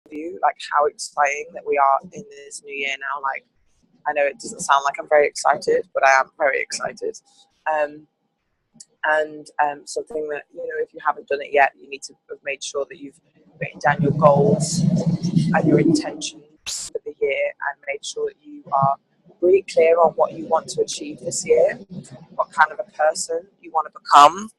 you, like how exciting that we are in this new year now. Like, I know it doesn't sound like I'm very excited, but I am very excited. Um, and something that, if you haven't done it yet, you need to have made sure that you've written down your goals and your intentions for the year, and made sure that you are really clear on what you want to achieve this year, what kind of a person you want to become,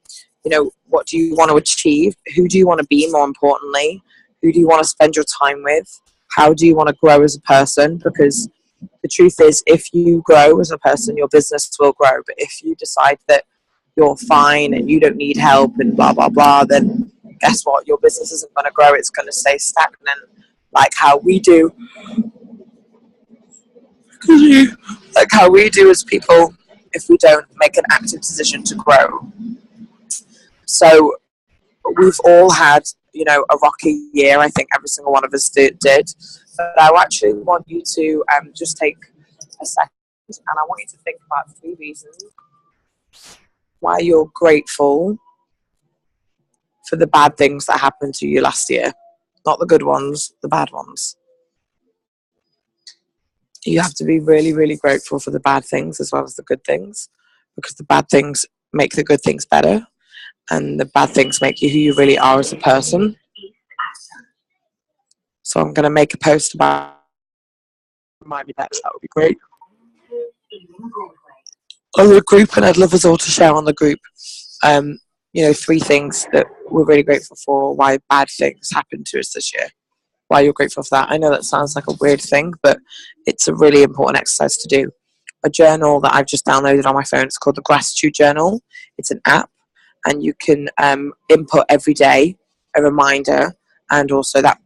what do you want to achieve, who do you want to be, more importantly, who do you want to spend your time with, how do you want to grow as a person, because the truth is, if you grow as a person, your business will grow. But if you decide that you're fine and you don't need help and blah, blah, blah, then guess what? Your business isn't going to grow. It's going to stay stagnant, like how we do. Like how we do as people, if we don't make an active decision to grow. So we've all had, a rocky year. I think every single one of us did. But I actually want you to just take a second, and I want you to think about 3 reasons why you're grateful for the bad things that happened to you last year. Not the good ones, the bad ones. You have to be really, really grateful for the bad things as well as the good things, because the bad things make the good things better, and the bad things make you who you really are as a person. So I'm going to make a post about remind me that would be great. On the group, and I'd love us all to share on the group 3 things that we're really grateful for, why bad things happened to us this year, why you're grateful for that. I know that sounds like a weird thing, but it's a really important exercise to do. A journal that I've just downloaded on my phone, it's called the Gratitude Journal. It's an app, and you can input every day a reminder, and also that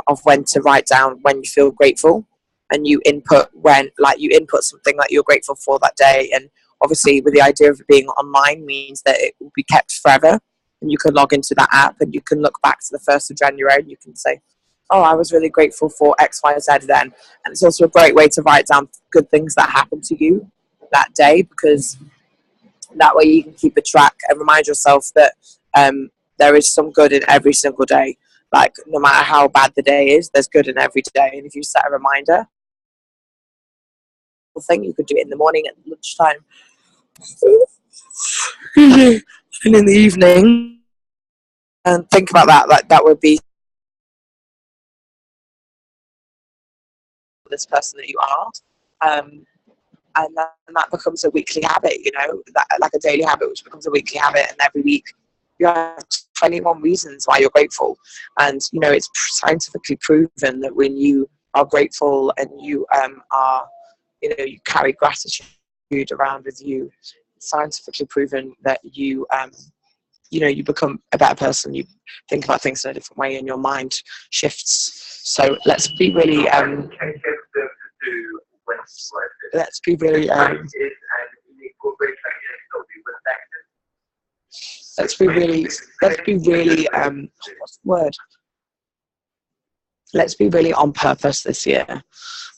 of when to write down when you feel grateful, and you input something that you're grateful for that day. And obviously, with the idea of it being online, means that it will be kept forever, and you can log into that app and you can look back to the 1st of January and you can say, oh, I was really grateful for X, Y, Z then. And it's also a great way to write down good things that happened to you that day, because that way you can keep a track and remind yourself that there is some good in every single day. Like, no matter how bad the day is, there's good in every day. And if you set a reminder, you could do it in the morning, at lunchtime, and in the evening. And think about that. Like, that would be this person that you are. And then that becomes a weekly habit, that, like a daily habit, which becomes a weekly habit. And every week you have 21 reasons why you're grateful. And, it's scientifically proven that when you are grateful and you are, you carry gratitude around with you, it's scientifically proven that you, you become a better person. You think about things in a different way and your mind shifts. So let's be really, let's be really let's be really on purpose this year.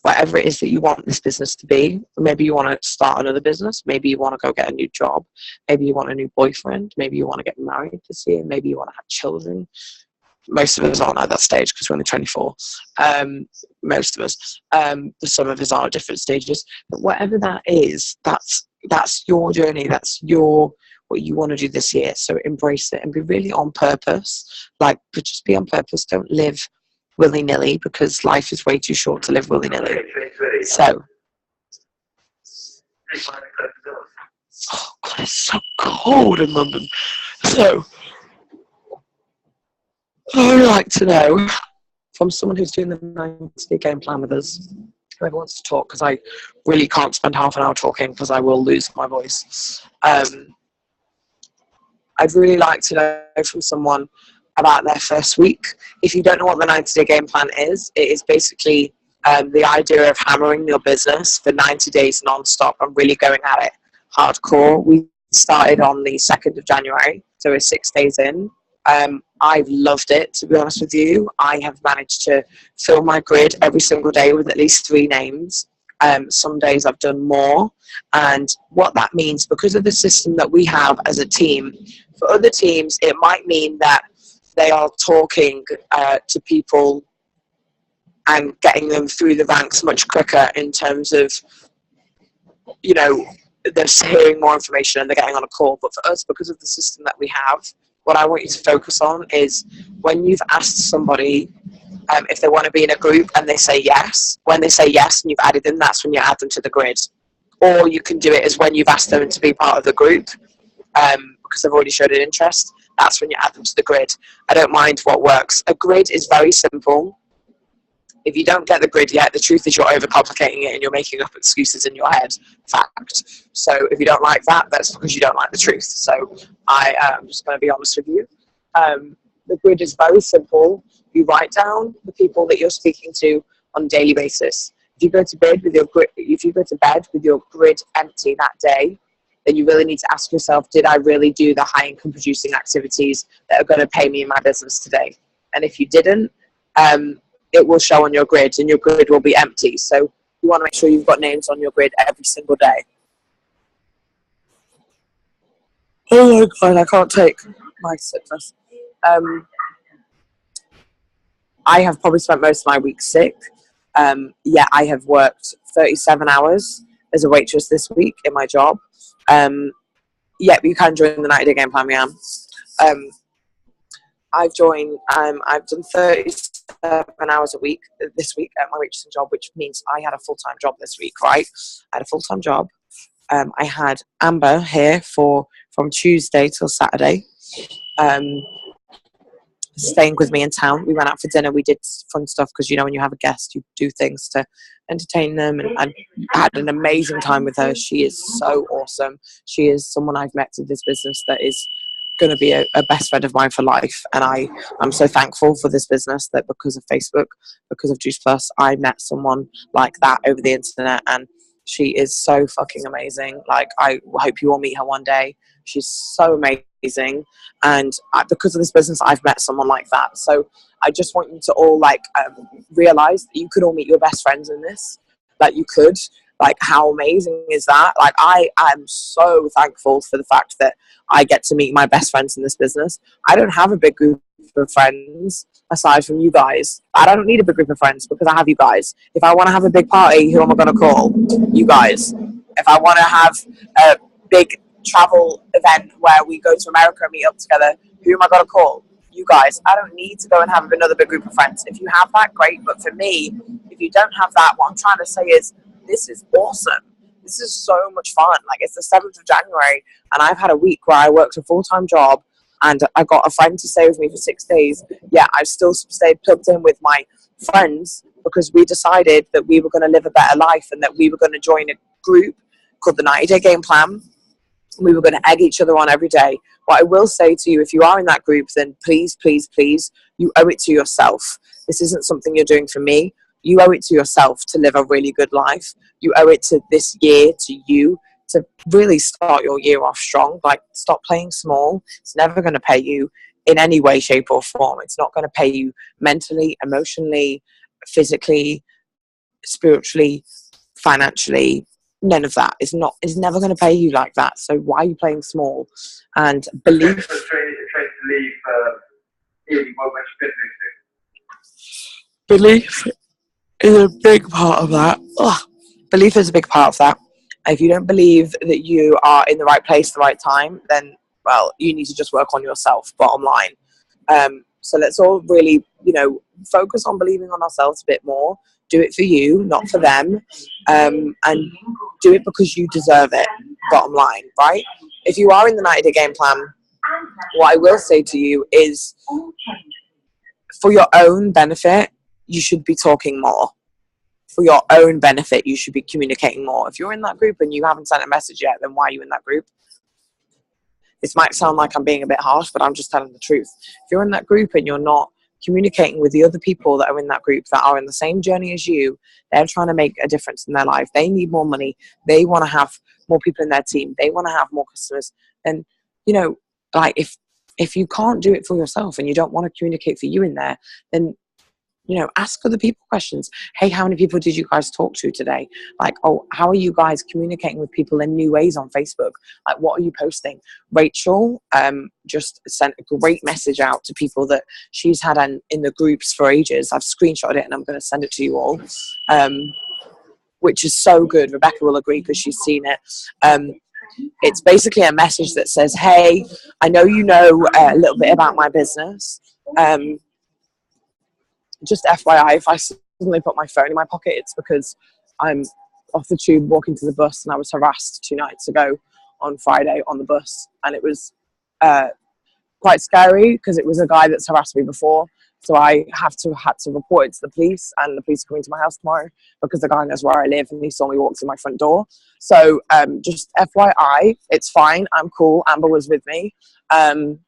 Whatever it is that you want this business to be. Maybe you want to start another business. Maybe you want to go get a new job. Maybe you want a new boyfriend. Maybe you want to get married this year. Maybe you want to have children. Most of us aren't at that stage because we're only 24. Most of us. Some of us are at different stages. But whatever that is, that's your journey. That's what you want to do this year. So embrace it and be really on purpose. But just be on purpose. Don't live willy-nilly, because life is way too short to live willy-nilly. So, oh God, it's so cold in London. So, I would like to know from someone who's doing the 90-day game plan with us, whoever wants to talk, because I really can't spend half an hour talking because I will lose my voice. I'd really like to know from someone about their first week. If you don't know what the 90-day game plan is, it is basically the idea of hammering your business for 90 days non-stop and really going at it hardcore. We started on the 2nd of January, so we're 6 days in. I've loved it, to be honest with you. I have managed to fill my grid every single day with at least 3 names. Some days I've done more. And what that means, because of the system that we have as a team, for other teams, it might mean that they are talking to people and getting them through the ranks much quicker in terms of, you know, they're hearing more information and they're getting on a call. But for us, because of the system that we have, what I want you to focus on is when you've asked somebody if they want to be in a group and they say yes, when they say yes and you've added them, that's when you add them to the grid. Or you can do it as when you've asked them to be part of the group because they've already showed an interest, that's when you add them to the grid. I don't mind what works. A grid is very simple. If you don't get the grid yet, the truth is you're overcomplicating it and you're making up excuses in your head. Fact. So if you don't like that, that's because you don't like the truth. So I am just going to be honest with you. The grid is very simple. You write down the people that you're speaking to on a daily basis. If you go to bed with your grid empty that day, then you really need to ask yourself, did I really do the high income producing activities that are going to pay me in my business today? And if you didn't, it will show on your grid and your grid will be empty. So you want to make sure you've got names on your grid every single day. Oh my God, I can't take my sickness. I have probably spent most of my week sick. Yeah, I have worked 37 hours as a waitress this week in my job. Yeah, you can join the 90 Day Game Plan, yeah. I've done 37 hours a week this week at my waitressing job, which means I had a full-time job this week, right? I had a full-time job. I had Amber here from Tuesday till Saturday, staying with me in town. We went out for dinner. We did fun stuff because, you know, when you have a guest, you do things to entertain them. And I had an amazing time with her. She is so awesome. She is someone I've met in this business that is going to be a best friend of mine for life. And I'm so thankful for this business that because of Facebook, because of Juice Plus, I met someone like that over the internet. And she is so fucking amazing. Like, I hope you all meet her one day. She's so amazing. And because of this business, I've met someone like that. So I just want you to all realize that you could all meet your best friends in this. Like, you could. Like, how amazing is that? Like, I am so thankful for the fact that I get to meet my best friends in this business. I don't have a big group of friends aside from you guys. I don't need a big group of friends because I have you guys. If I want to have a big party, who am I going to call? You guys. If I want to have a big travel event where we go to America and meet up together, who am I going to call? You guys. I don't need to go and have another big group of friends. If you have that, great. But for me, if you don't have that, what I'm trying to say is, this is awesome. This is so much fun. Like, it's the 7th of January and I've had a week where I worked a full-time job and I got a friend to stay with me for 6 days. Yeah, I've still stayed plugged in with my friends because we decided that we were going to live a better life and that we were going to join a group called the 90 Day Game Plan. We were going to egg each other on every day. What I will say to you, if you are in that group, then please, please, please, you owe it to yourself. This isn't something you're doing for me. You owe it to yourself to live a really good life. You owe it to this year, to you, to really start your year off strong. Like, stop playing small. It's never going to pay you in any way, shape or form. It's not going to pay you mentally, emotionally, physically, spiritually, financially. None of that. It's never going to pay you like that. So why are you playing small? And belief. Belief is a big part of that. Ugh. Belief is a big part of that. If you don't believe that you are in the right place at the right time, then, well, you need to just work on yourself, bottom line. So let's all really, focus on believing on ourselves a bit more. Do it for you, not for them. And do it because you deserve it, bottom line, right? If you are in the 90-day game plan, what I will say to you is, for your own benefit, you should be talking more. For your own benefit, you should be communicating more. If you're in that group and you haven't sent a message yet, then why are you in that group? This might sound like I'm being a bit harsh, but I'm just telling the truth. If you're in that group and you're not communicating with the other people that are in that group that are in the same journey as you, they're trying to make a difference in their life. They need more money. They want to have more people in their team. They want to have more customers. And, if you can't do it for yourself and you don't want to communicate for you in there, then ask other people questions. Hey, how many people did you guys talk to today? Like, oh, how are you guys communicating with people in new ways on Facebook? Like, what are you posting? Rachel just sent a great message out to people that she's had in the groups for ages. I've screenshotted it and I'm going to send it to you all, which is so good. Rebecca will agree because she's seen it. It's basically a message that says, hey, I know you know a little bit about my business. Just FYI, if I suddenly put my phone in my pocket, it's because I'm off the tube walking to the bus and I was harassed 2 nights ago on Friday on the bus. And it was quite scary because it was a guy that's harassed me before. So I had to report it to the police, and the police are coming to my house tomorrow because the guy knows where I live and he saw me walk through my front door. So just FYI, it's fine. I'm cool. Amber was with me. And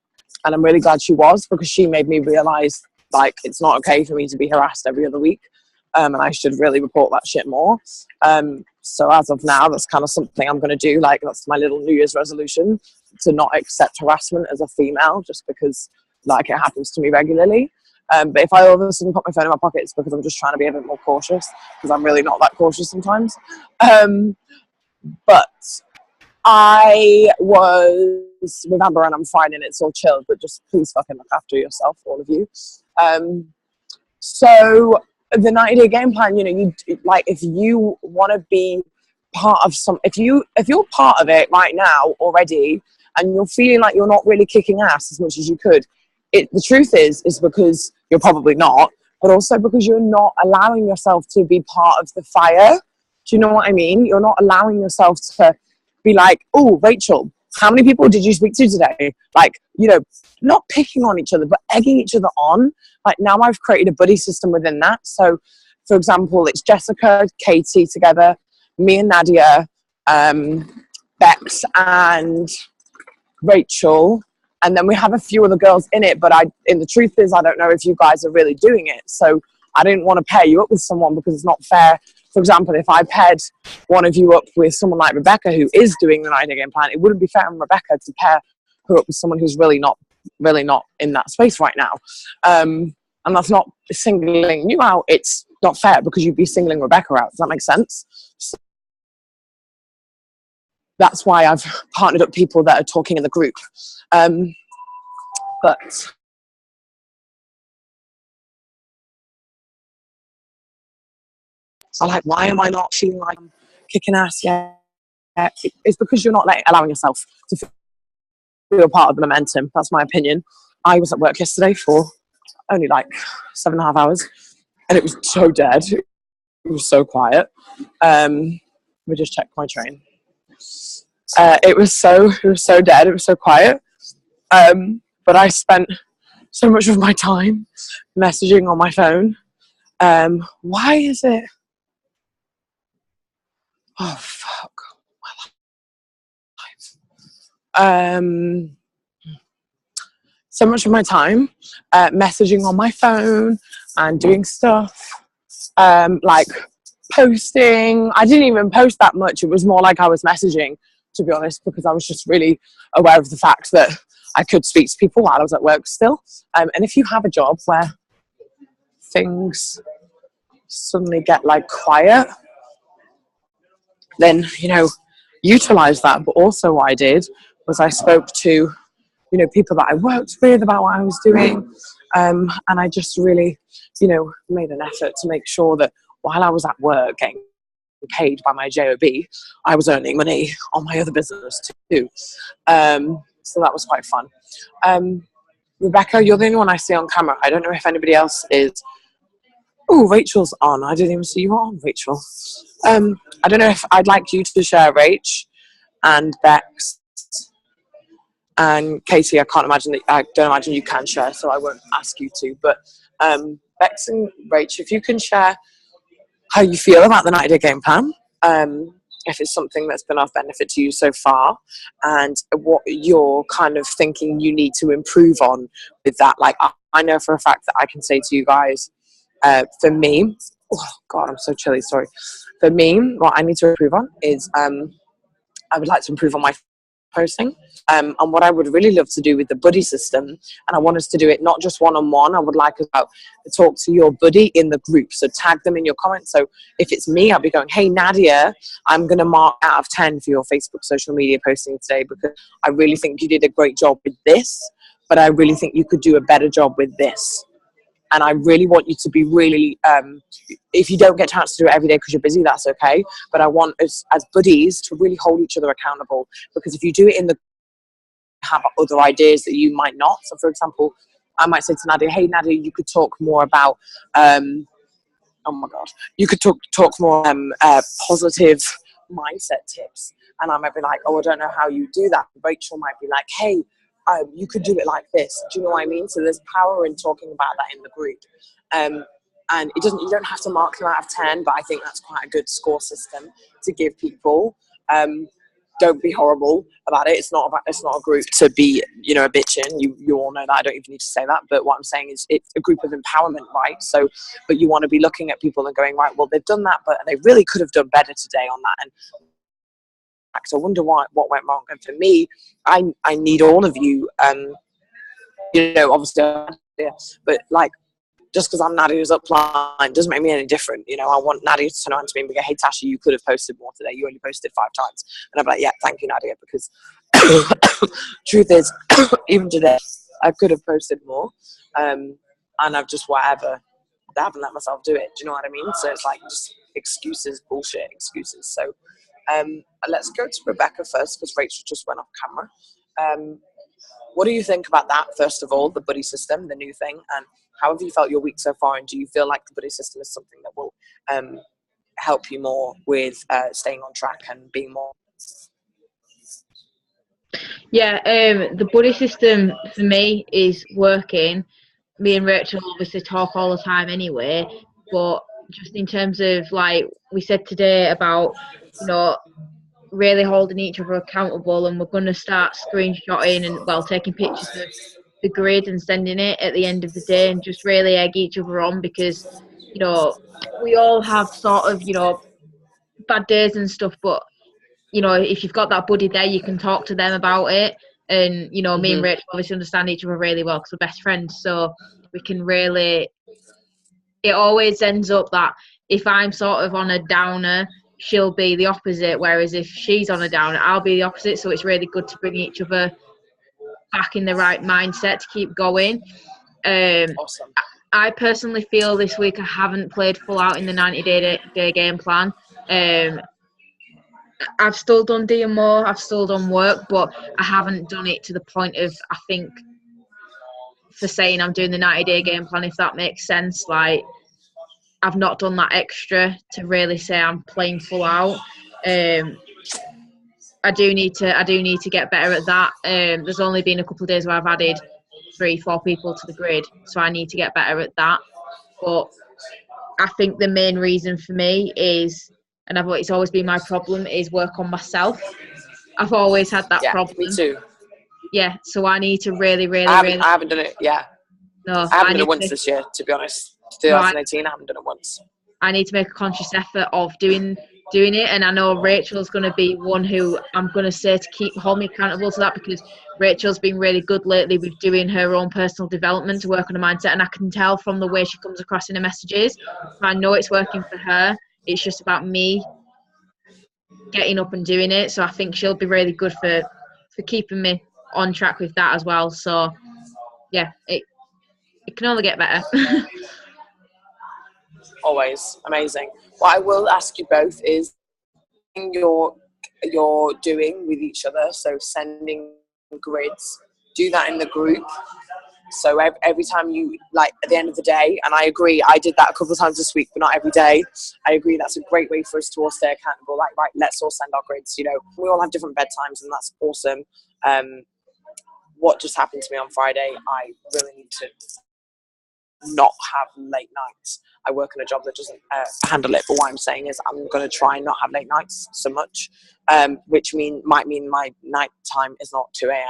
I'm really glad she was, because she made me realise, like, it's not okay for me to be harassed every other week, and I should really report that shit more. So as of now, that's kind of something I'm going to do. Like, that's my little New Year's resolution, to not accept harassment as a female, just because, like, it happens to me regularly. But if I all of a sudden put my phone in my pocket, it's because I'm just trying to be a bit more cautious, because I'm really not that cautious sometimes. But I was with Amber and I'm fine and it's all chilled, but just please fucking look after yourself, all of you. So the 90-day game plan, you like, if you want to be part of if you're part of it right now already and you're feeling like you're not really kicking ass as much as you could, the truth is because you're probably not, but also because you're not allowing yourself to be part of the fire. Do you know what I mean? You're not allowing yourself to be like, oh, Rachel, how many people did you speak to today? Like, not picking on each other, but egging each other on. Like, now I've created a buddy system within that. So, for example, it's Jessica, Katie together, me and Nadia, Bex and Rachel. And then we have a few other girls in it, but the truth is, I don't know if you guys are really doing it. So I didn't want to pair you up with someone because it's not fair. For example, if I paired one of you up with someone like Rebecca, who is doing the 90-day game plan, it wouldn't be fair on Rebecca to pair her up with someone who's really not in that space right now. And that's not singling you out. It's not fair because you'd be singling Rebecca out. Does that make sense? So that's why I've partnered up people that are talking in the group. But I'm like, why am I not feeling like I'm kicking ass yet? It's because you're not allowing yourself to feel part of the momentum. That's my opinion. I was at work yesterday for only like 7.5 hours, and it was so dead. It was so quiet. Let me just check my train. It was so dead. It was so quiet. But I spent so much of my time messaging on my phone. Why is it? Oh, fuck. My life. So much of my time messaging on my phone and doing stuff, like posting. I didn't even post that much. It was more like I was messaging, to be honest, because I was just really aware of the fact that I could speak to people while I was at work still. And if you have a job where things suddenly get like quiet, then, utilize that. But also what I did was I spoke to, people that I worked with about what I was doing. And I just really, made an effort to make sure that while I was at work getting paid by my job, I was earning money on my other business too. So that was quite fun. Rebecca, you're the only one I see on camera. I don't know if anybody else is. Oh, Rachel's on. I didn't even see you on, Rachel. I don't know if I'd like you to share Rach and Bex and Katie. I don't imagine you can share, so I won't ask you to. But Bex and Rach, if you can share how you feel about the 90-day game plan, if it's something that's been of benefit to you so far, and what you're kind of thinking you need to improve on with that. Like, I know for a fact that I can say to you guys, for me, oh God, I'm so chilly, sorry. For me, what I need to improve on is I would like to improve on my posting. And what I would really love to do with the buddy system, and I want us to do it not just one-on-one, I would like us to talk to your buddy in the group. So tag them in your comments. So if it's me, I'll be going, hey, Nadia, I'm going to mark out of 10 for your Facebook social media posting today because I really think you did a great job with this, but I really think you could do a better job with this. And I really want you to be really, if you don't get a chance to do it every day because you're busy, that's okay. But I want us as buddies to really hold each other accountable, because if you do it in the have other ideas that you might not. So for example, I might say to Nadia, hey Nadia, you could talk more about oh my god, you could talk more positive mindset tips. And I might be like, oh, I don't know how you do that. Rachel might be like, hey, you could do it like this. Do you know what I mean? So there's power in talking about that in the group. And it doesn't, you don't have to mark them out of 10, but I think that's quite a good score system to give people. Don't be horrible about it. It's not a group to be, you know, a bitch in. You all know that. I don't even need to say that. But what I'm saying is it's a group of empowerment, right? So, but you want to be looking at people and going, right, well, they've done that, but they really could have done better today on that. And so I wonder what went wrong. And for me, I need all of you, you know, obviously, yeah, but like, just because I'm Nadia's upline doesn't make me any different. You know, I want Nadia to turn around to me and go, hey, Tasha, you could have posted more today. You only posted 5 times. And I'm like, yeah, thank you, Nadia, because truth is, even today, I could have posted more. And I've just I haven't let myself do it. Do you know what I mean? So it's like just excuses, bullshit excuses. So let's go to Rebecca first, because Rachel just went off camera. What do you think about that, first of all, the buddy system, the new thing, and how have you felt your week so far, and do you feel like the buddy system is something that will help you more with staying on track and being more? Yeah, the buddy system for me is working. Me and Rachel obviously talk all the time anyway, but just in terms of, like we said today about, you know, really holding each other accountable, and we're going to start screenshotting and, well, taking pictures of the grid and sending it at the end of the day, and just really egg each other on, because, you know, we all have sort of, you know, bad days and stuff, but, you know, if you've got that buddy there, you can talk to them about it. And, you know, me and Rachel obviously understand each other really well because we're best friends, so we can really, it always ends up that if I'm sort of on a downer, she'll be the opposite, whereas if she's on a downer, I'll be the opposite. So it's really good to bring each other back in the right mindset to keep going. Awesome. I personally feel this week I haven't played full out in the 90-day game plan. I've still done DMO, I've still done work, but I haven't done it to the point of, I think, for saying I'm doing the 90-day game plan, if that makes sense. Like, I've not done that extra to really say I'm playing full out. I do need to get better at that. There's only been a couple of days where I've added 3-4 people to the grid, so I need to get better at that. But I think the main reason for me is, and it's always been my problem, is work on myself. I've always had that problem. Me too. Yeah, so I need to really. I haven't done it. Yeah. No, I haven't done it once this year, to be honest. 2018, I haven't done it once. I need to make a conscious effort of doing it, and I know Rachel's going to be one who I'm going to say to hold me accountable to that, because Rachel's been really good lately with doing her own personal development to work on her mindset, and I can tell from the way she comes across in her messages. So I know it's working for her. It's just about me getting up and doing it. So I think she'll be really good for keeping me on track with that as well. So yeah, it can only get better. Always amazing. What I will ask you both is you're doing with each other, so sending grids, do that in the group. So every time you, like, at the end of the day, and I agree, I did that a couple of times this week, but not every day. I agree that's a great way for us to all stay accountable. Like, right, let's all send our grids. You know, we all have different bedtimes, and that's awesome. What just happened to me on Friday, I really need to not have late nights. I work in a job that doesn't handle it, but what I'm saying is I'm going to try and not have late nights so much, which might mean my night time is not 2 a.m.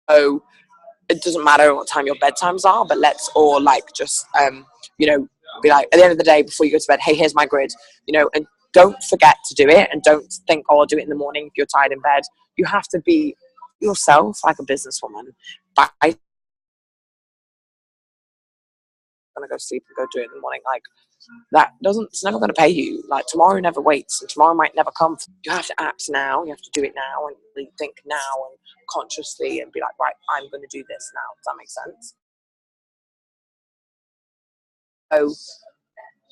So it doesn't matter what time your bedtimes are, but let's all, like, just you know, be like, at the end of the day before you go to bed, hey, here's my grid, you know, and don't forget to do it, and don't think, oh, I'll do it in the morning if you're tired in bed. You have to be yourself like a businesswoman. But I'm gonna go sleep and go do it in the morning. Like that doesn't. It's never gonna pay you. Like tomorrow never waits, and tomorrow might never come. You have to act now. You have to do it now, and really think now and consciously, and be like, right, I'm gonna do this now. Does that make sense? So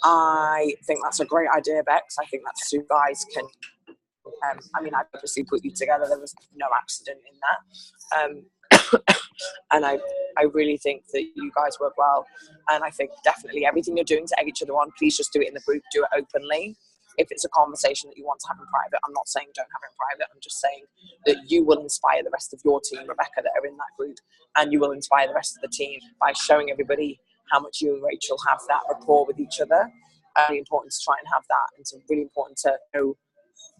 I think that's a great idea, Bex. I think that you guys can. I mean, I obviously put you together. There was no accident in that. And I really think that you guys work well. And I think definitely everything you're doing to egg each other on, please just do it in the group, do it openly. If it's a conversation that you want to have in private, I'm not saying don't have it in private. I'm just saying that you will inspire the rest of your team, Rebecca, that are in that group. And you will inspire the rest of the team by showing everybody how much you and Rachel have that rapport with each other. Really important to try and have that. And it's really important to know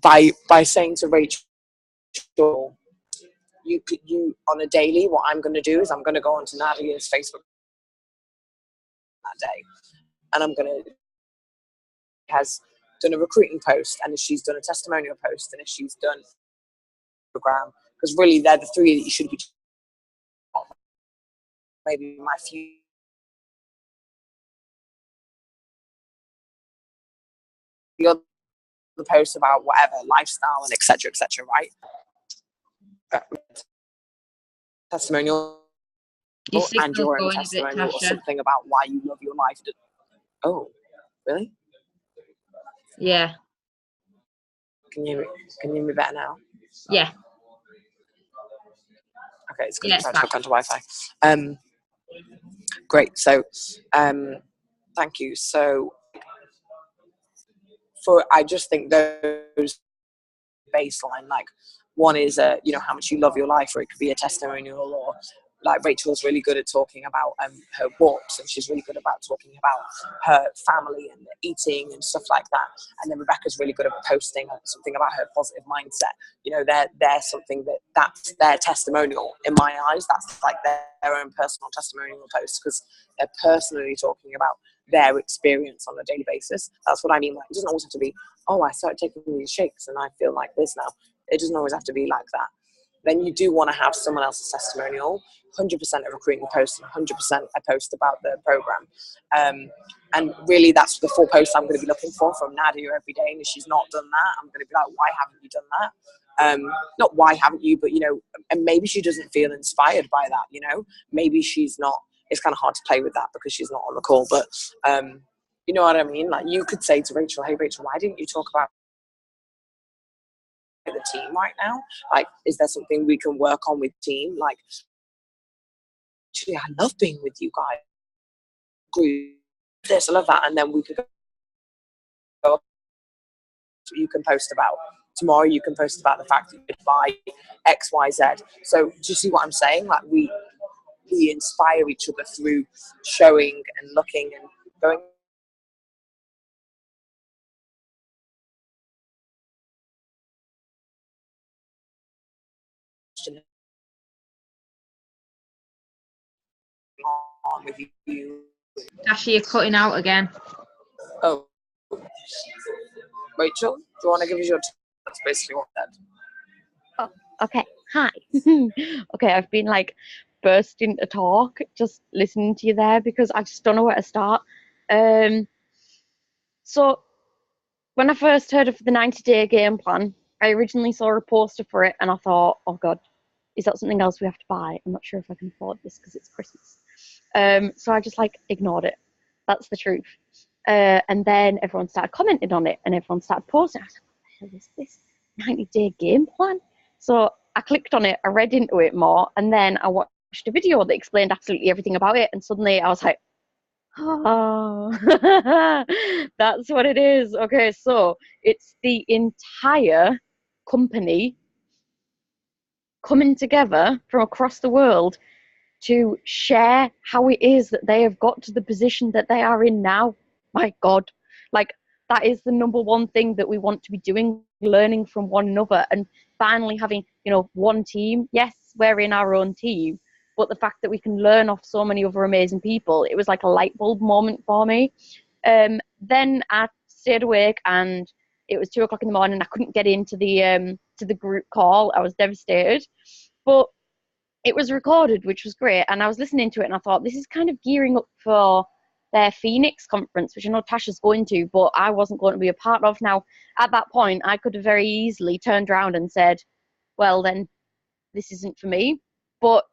by saying to Rachel, you on a daily, what I'm going to do is I'm going to go onto Nadia's Facebook that day, and I'm going to has done a recruiting post, and if she's done a testimonial post, and if she's done a program, because really they're the three that you should be. Maybe my few. The other posts about whatever lifestyle and etc. right? Testimonial. Your And signal's your own going a bit, testimonial or Tasha. something about why you love your life. Oh, really? Yeah. Can you hear me better now? Yeah. Okay, it's because Yeah, I'm trying to hook onto Wi-Fi. Great. So, thank you. So, I just think those baseline, like one is how much you love your life, or it could be a testimonial, or like Rachel's really good at talking about her walks, and she's really good about talking about her family and eating and stuff like that. And then Rebecca's really good at posting something about her positive mindset. They're something that's their testimonial in my eyes. That's like their own personal testimonial post, because they're personally talking about their experience on a daily basis. That's what I mean. Like, it doesn't always have to be, oh, I started taking these shakes and I feel like this now. It doesn't always have to be like that. Then you do want to have someone else's testimonial. 100% of recruiting posts, and 100% a post about the program. And really, that's the 4 posts I'm going to be looking for from Nadia every day. And if she's not done that, I'm going to be like, why haven't you done that? Not why haven't you, but and maybe she doesn't feel inspired by that. Maybe she's not. It's kind of hard to play with that because she's not on the call. But you know what I mean? Like, you could say to Rachel, hey Rachel, why didn't you talk about the team right now? Like, is there something we can work on with team? Like, actually, I love being with you guys. Group this, I love that. And then we could go. You can post about tomorrow. You can post about the fact that you could buy X, Y, Z. So, do you see what I'm saying? Like, we inspire each other through showing and looking and going. On with you. Tasha, you're cutting out again. Oh, Rachel, do you want to give us your? That's basically what that. Oh, okay. Hi. Okay, I've been like bursting to talk just listening to you there because I just don't know where to start. So when I first heard of the 90-day game plan, I originally saw a poster for it and I thought, oh God, is that something else we have to buy? I'm not sure if I can afford this because it's Christmas. So I just like ignored it. That's the truth. And then everyone started commenting on it and everyone started posting. I was like, what the hell is this 90-day game plan? So I clicked on it, I read into it more, and then I watched a video that explained absolutely everything about it. And suddenly I was like, oh, that's what it is. Okay, so it's the entire company coming together from across the world to share how it is that they have got to the position that they are in now. My God, like, that is the number one thing that we want to be doing, learning from one another and finally having, one team. Yes, we're in our own team, but the fact that we can learn off so many other amazing people, it was like a light bulb moment for me. Then I stayed awake and it was 2 o'clock in the morning. I couldn't get into the group call. I was devastated, but it was recorded, which was great. And I was listening to it, and I thought, this is kind of gearing up for their Phoenix conference, which I know Tasha's going to, but I wasn't going to be a part of. Now, at that point, I could have very easily turned around and said, well, then this isn't for me. But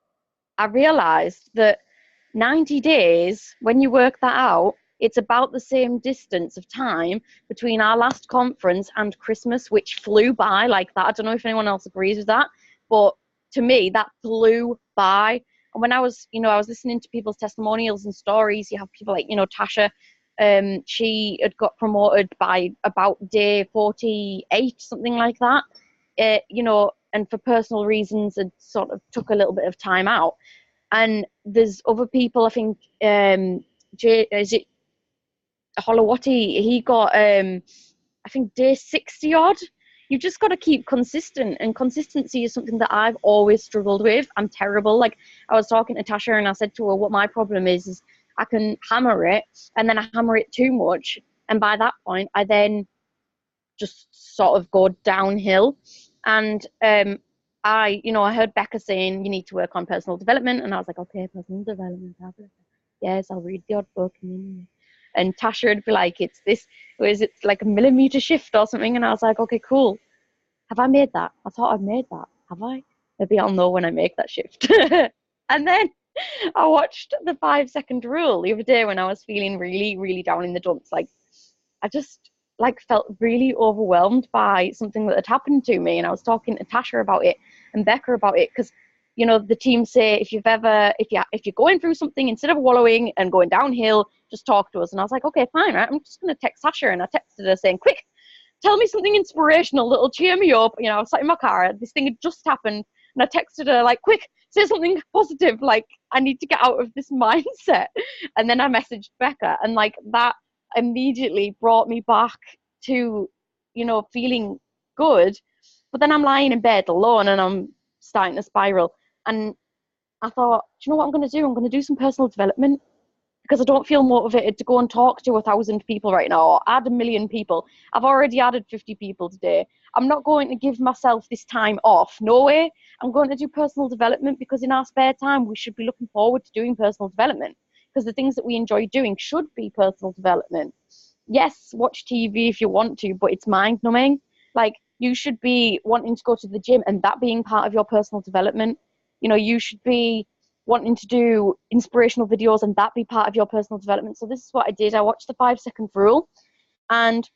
I realised that 90 days, when you work that out, it's about the same distance of time between our last conference and Christmas, which flew by like that. I don't know if anyone else agrees with that, but to me, that flew by. And when I was listening to people's testimonials and stories, you have people like, Tasha, she had got promoted by about day 48, something like that, and for personal reasons, it sort of took a little bit of time out. And there's other people, I think, is it Holowati? He got, I think, day 60 odd. You've just got to keep consistent, and consistency is something that I've always struggled with. I'm terrible. Like, I was talking to Tasha, and I said to her, what my problem is I can hammer it, and then I hammer it too much, and by that point, I then just sort of go downhill. And I heard Becca saying you need to work on personal development, and I was like, okay, personal development. Yes, I'll read the odd book. And Tasha would be like, it's like a millimeter shift or something, and I was like, okay, cool. Have I made that? I thought I'd made that. Have I? Maybe I'll know when I make that shift. And then I watched the 5-second rule the other day when I was feeling really, really down in the dumps. Like, I just felt really overwhelmed by something that had happened to me, and I was talking to Tasha about it and Becca about it, because the team say if you're going through something, instead of wallowing and going downhill, just talk to us. And I was like, okay, fine, right? I'm just going to text Tasha, and I texted her saying, quick, tell me something inspirational that'll cheer me up. I was sat in my car, this thing had just happened, and I texted her like, quick, say something positive, like I need to get out of this mindset. And then I messaged Becca, and like that immediately brought me back to feeling good. But then I'm lying in bed alone, and I'm starting to spiral, and I thought, do you know what I'm going to do? I'm going to do some personal development, because I don't feel motivated to go and talk to 1,000 people right now, or add 1 million people. I've already added 50 people today. I'm not going to give myself this time off. No way. I'm going to do personal development, because in our spare time, we should be looking forward to doing personal development, because the things that we enjoy doing should be personal development. Yes, watch TV if you want to, but it's mind numbing. Like, you should be wanting to go to the gym, and that being part of your personal development. You should be wanting to do inspirational videos, and that be part of your personal development. So this is what I did. I watched the 5-second rule, and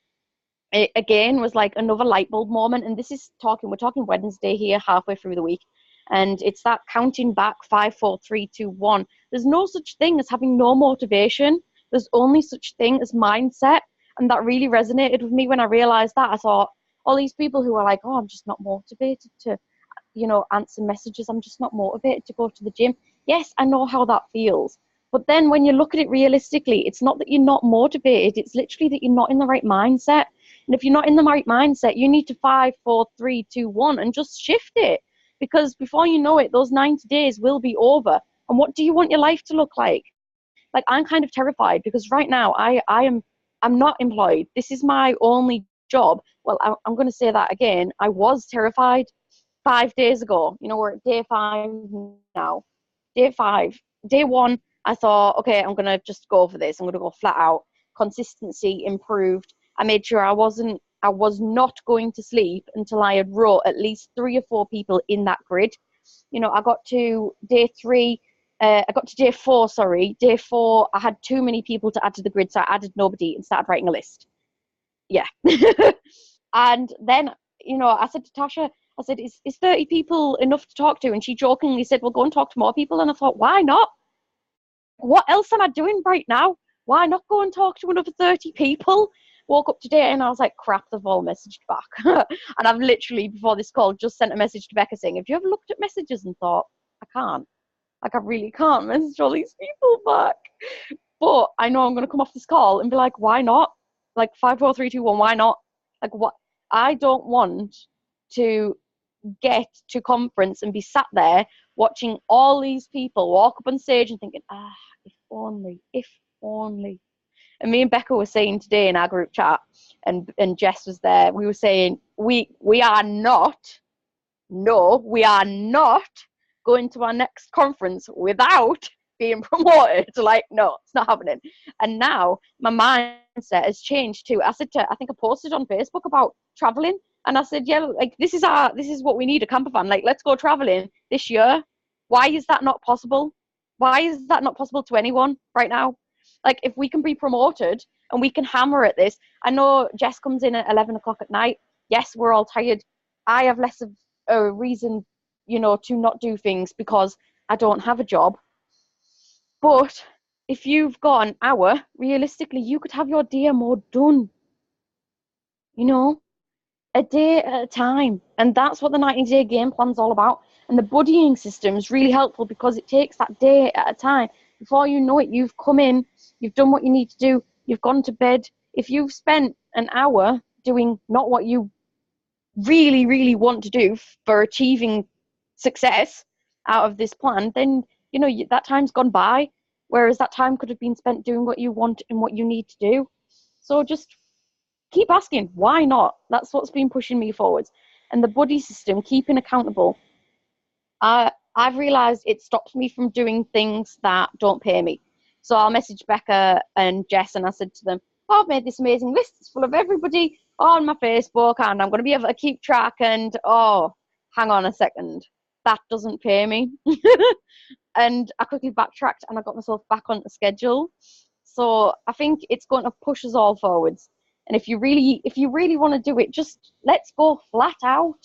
it again was like another light bulb moment. And we're talking Wednesday here, halfway through the week, and it's that counting back 5, 4, 3, 2, 1. There's no such thing as having no motivation. There's only such thing as mindset. And that really resonated with me when I realized that. I thought, all these people who are like, oh, I'm just not motivated to answer messages, I'm just not motivated to go to the gym. Yes, I know how that feels. But then when you look at it realistically, it's not that you're not motivated, it's literally that you're not in the right mindset. And if you're not in the right mindset, you need to 5, 4, 3, 2, 1 and just shift it. Because before you know it, those 90 days will be over. And what do you want your life to look like? Like, I'm kind of terrified, because right now I'm not employed. This is my only job. Well, I'm going to say that again. I was terrified 5 days ago. We're at day 5 now. Day 5. Day 1, I thought, okay, I'm going to just go for this. I'm going to go flat out. Consistency improved. I made sure I was not going to sleep until I had wrote at least 3 or 4 people in that grid. I got to day 3. I got to day 4, sorry. Day 4, I had too many people to add to the grid, so I added nobody and started writing a list. Yeah. And then, I said to Tasha, I said, is 30 people enough to talk to? And she jokingly said, well, go and talk to more people. And I thought, why not? What else am I doing right now? Why not go and talk to another 30 people? Woke up today and I was like, crap, they've all messaged back. And I've literally, before this call, just sent a message to Becca saying, have you ever looked at messages and thought, I can't? Like, I really can't message all these people back. But I know I'm going to come off this call and be like, why not? Like, 5, 4, 3, 2, 1, why not? Like, what? I don't want to get to conference and be sat there watching all these people walk up on stage and thinking, if only. And me and Becca were saying today in our group chat, and Jess was there, we were saying we are not going to our next conference without being promoted. Like, no, it's not happening. And now my mindset has changed too. I think I posted on Facebook about traveling, and I said, yeah, like this is what we need, a camper van. Like, let's go traveling this year. Why is that not possible? Why is that not possible to anyone right now? Like, if we can be promoted and we can hammer at this. I know Jess comes in at 11 o'clock at night. Yes, we're all tired. I have less of a reason, to not do things because I don't have a job. But if you've got an hour, realistically, you could have your DMO done, a day at a time. And that's what the 90-day game plan's all about. And the buddying system is really helpful because it takes that day at a time. Before you know it, you've come in, you've done what you need to do, you've gone to bed. If you've spent an hour doing not what you really, really want to do for achieving success out of this plan, then, that time's gone by. Whereas that time could have been spent doing what you want and what you need to do. So just keep asking, why not? That's what's been pushing me forwards. And the buddy system, keeping accountable. I've realised it stops me from doing things that don't pay me. So I'll message Becca and Jess and I said to them, I've made this amazing list. It's full of everybody on my Facebook and I'm going to be able to keep track. And, hang on a second. That doesn't pay me. And I quickly backtracked and I got myself back on the schedule. So I think it's going to push us all forwards. And if you really want to do it, just let's go flat out,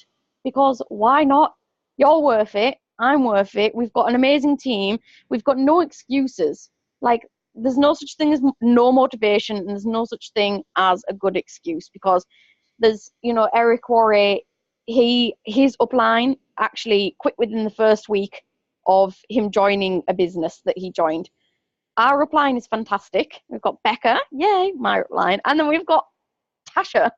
because why not? You're worth it. I'm worth it. We've got an amazing team. We've got no excuses. Like, there's no such thing as no motivation, and there's no such thing as a good excuse, because there's, Eric Worre, his upline actually quit within the first week of him joining a business that he joined. Our upline is fantastic. We've got Becca, yay, my upline, and then we've got Tasha.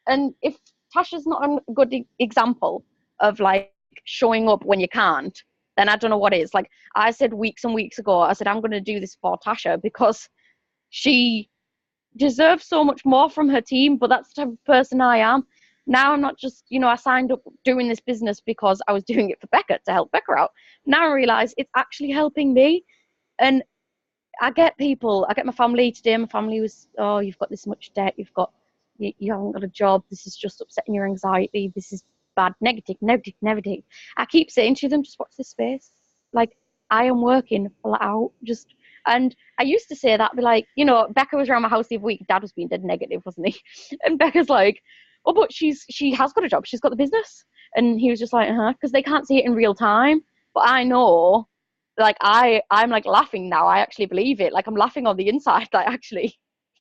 And if Tasha's not a good example of like showing up when you can't, then I don't know what is. Like I said weeks and weeks ago, I said I'm going to do this for Tasha because she deserves so much more from her team, but that's the type of person I am. Now I'm not just, I signed up doing this business because I was doing it for Becca to help Becca out. Now I realise it's actually helping me. And I get my family today. My family was, you've got this much debt. You haven't got a job. This is just upsetting your anxiety. This is bad. Negative. I keep saying to them, just watch this space. Like, I am working flat out. And I used to say that, be like, Becca was around my house the other week. Dad was being dead negative, wasn't he? And Becca's like, oh, but she has got a job. She's got the business. And he was just like, because they can't see it in real time. But I know, like, I'm like laughing now. I actually believe it. Like, I'm laughing on the inside. Like, actually,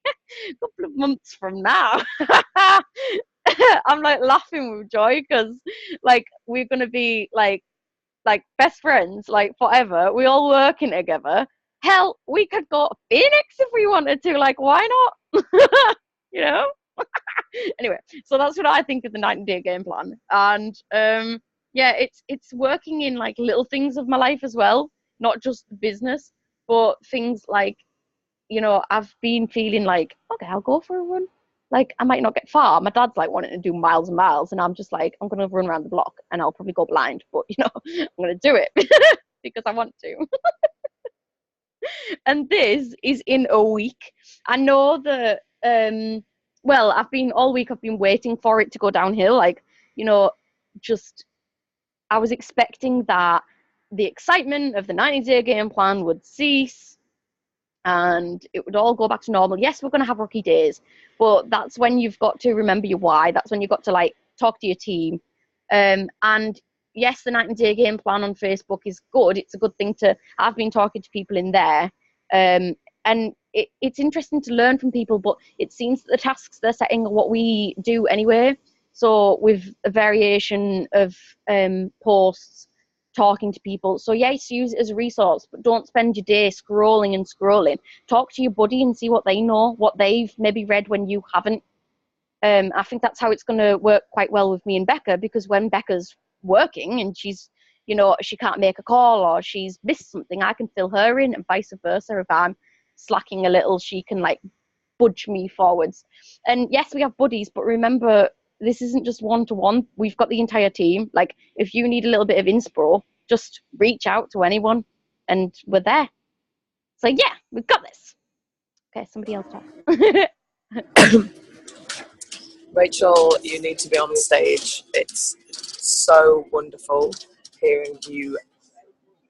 a couple of months from now, I'm like laughing with joy because, like, we're going to be like best friends, like, forever. We all working together. Hell, we could go to Phoenix if we wanted to. Like, why not? Anyway, so that's what I think of the 90-day game plan. And it's working in like little things of my life as well, not just the business, but things like, I've been feeling like, okay, I'll go for a run. Like, I might not get far. My dad's like wanting to do miles and miles, and I'm just like, I'm gonna run around the block and I'll probably go blind, but I'm gonna do it because I want to. And this is in a week. I know that I've been waiting for it to go downhill. Like, I was expecting that the excitement of the 90-day game plan would cease and it would all go back to normal. Yes, we're going to have rocky days, but that's when you've got to remember your why. That's when you've got to like talk to your team. And yes, the 90-day game plan on Facebook is good. It's a good thing I've been talking to people in there. And it's interesting to learn from people, but it seems that the tasks they're setting are what we do anyway. So with a variation of posts, talking to people. So yes, use it as a resource, but don't spend your day scrolling. Talk to your buddy and see what they know, what they've maybe read when you haven't. I think that's how it's going to work quite well with me and Becca, because when Becca's working and she's, she can't make a call or she's missed something, I can fill her in, and vice versa. If I'm slacking a little, she can like budge me forwards. And yes, we have buddies, but remember, this isn't just one-to-one. We've got the entire team. Like, if you need a little bit of inspo, just reach out to anyone, and we're there. So yeah, we've got this. Okay, somebody else talk. Rachel, you need to be on stage. It's so wonderful hearing you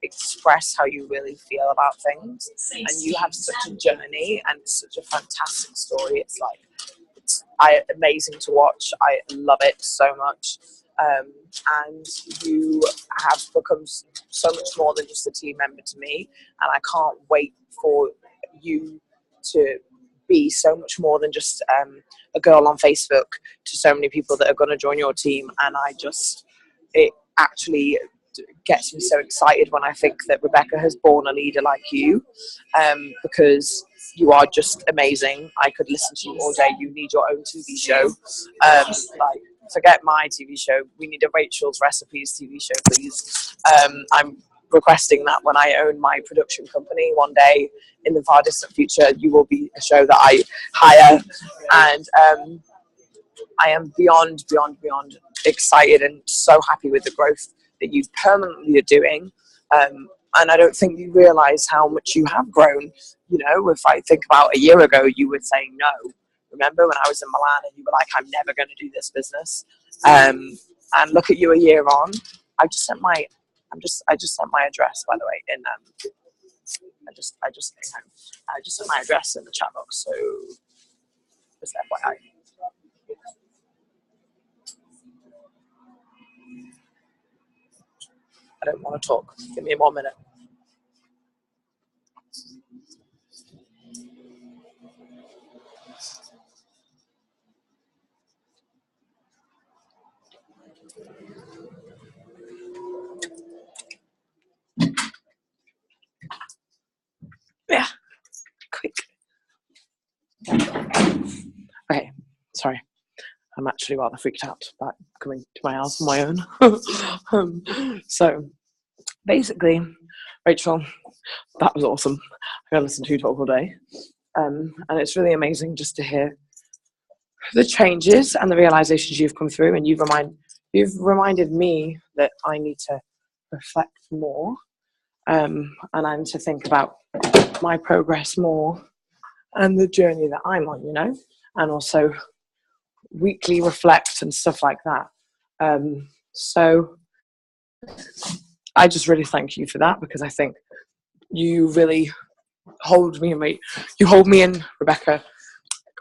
express how you really feel about things, and you have such a journey and such a fantastic story. It's amazing to watch. I love it so much, and you have become so much more than just a team member to me, and I can't wait for you to be so much more than just a girl on Facebook to so many people that are going to join your team. And it actually gets me so excited when I think that Rebecca has born a leader like you, because you are just amazing. I could listen to you all day. You need your own TV show. Like, forget my TV show. We need a Rachel's Recipes TV show, please. I'm requesting that when I own my production company one day in the far distant future, you will be a show that I hire. And I am beyond excited and so happy with the growth that you permanently are doing. And I don't think you realise how much you have grown. You know, if I think about a year ago, you were saying no. Remember when I was in Milan and you were like, I'm never going to do this business. And look at you a year on. I just sent my address, by the way, in I just sent my address in the chat box, so just FYI. I don't want to talk. Give me 1 minute. Yeah, quick. Okay, sorry. I'm actually rather freaked out about coming to my house on my own. So, basically, Rachel, that was awesome. I gotta listen to you talk all day. And it's really amazing just to hear the changes and the realizations you've come through, and you've reminded me that I need to reflect more, and I need to think about my progress more and the journey that I'm on, you know, and also weekly reflect and stuff like that. So I just really thank you for that, because I think you really hold me and Rebecca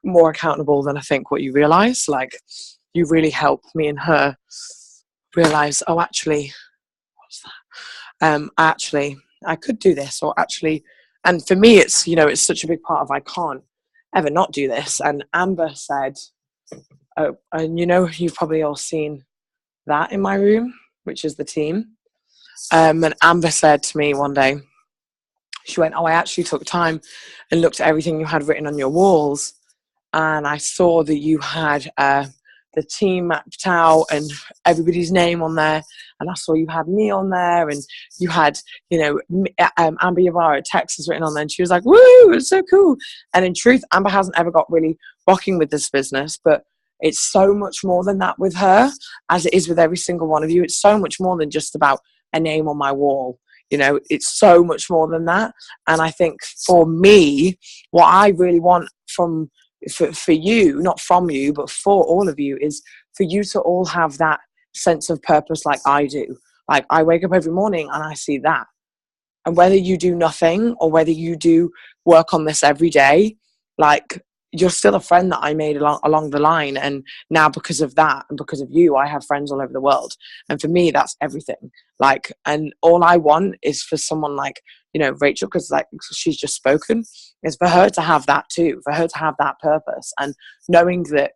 more accountable than I think what you realise. Like, you really helped me and her realise, oh, actually, what's that? I could do this, or actually, and for me, it's, you know, it's such a big part of I can't ever not do this. And Amber said, oh, and you know, you've probably all seen that in my room, which is the team. And Amber said to me one day, she went, oh, I actually took time and looked at everything you had written on your walls, and I saw that you had the team mapped out and everybody's name on there, and I saw you had me on there, and you had, you know, Amber Yavara, Texas written on there, and she was like, woo, it's so cool. And in truth, Amber hasn't ever got really rocking with this business, but it's so much more than that with her, as it is with every single one of you. It's so much more than just about a name on my wall. You know, it's so much more than that. And I think for me, what I really want for you, not from you, but for all of you, is for you to all have that sense of purpose like I do. Like, I wake up every morning and I see that. And whether you do nothing or whether you do work on this every day, like, you're still a friend that I made along the line. And now, because of that and because of you, I have friends all over the world. And for me, that's everything. Like, and all I want is for someone like, you know, Rachel, because like she's just spoken, is for her to have that too, for her to have that purpose. And knowing that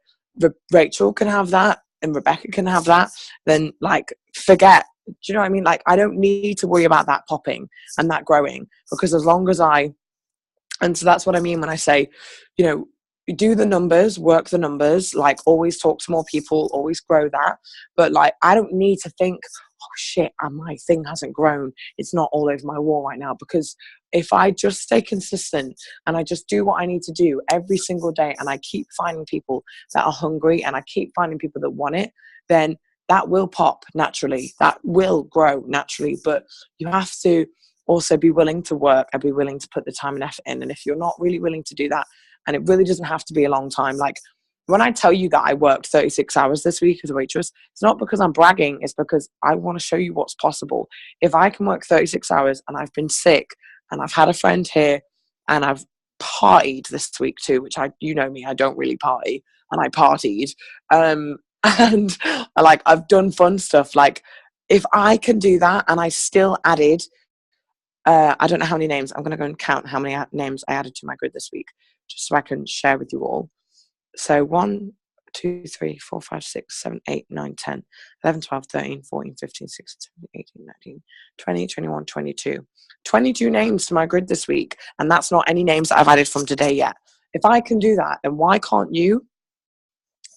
Rachel can have that and Rebecca can have that, then like, forget, do you know what I mean? Like, I don't need to worry about that popping and that growing, because as long as and so that's what I mean when I say, you know, do the numbers, work the numbers, like, always talk to more people, always grow that. But like, I don't need to think, oh shit, and my thing hasn't grown, it's not all over my wall right now, because if I just stay consistent and I just do what I need to do every single day, and I keep finding people that are hungry and I keep finding people that want it, then that will pop naturally. That will grow naturally. But you have to also be willing to work and be willing to put the time and effort in. And if you're not really willing to do that, and it really doesn't have to be a long time, like when I tell you that I worked 36 hours this week as a waitress, it's not because I'm bragging, it's because I want to show you what's possible. If I can work 36 hours and I've been sick and I've had a friend here and I've partied this week too, which you know me, I don't really party, and I partied. And like I've done fun stuff. Like if I can do that, and I still added, I don't know how many names, I'm going to go and count how many names I added to my grid this week, just so I can share with you all. So 1, 2, 3, 4, 5, 6, 7, 8, 9, 10, 11, 12, 13, 14, 15, 16, 17, 18, 19, 20, 21, 22. 22 names to my grid this week. And that's not any names that I've added from today yet. If I can do that, then why can't you?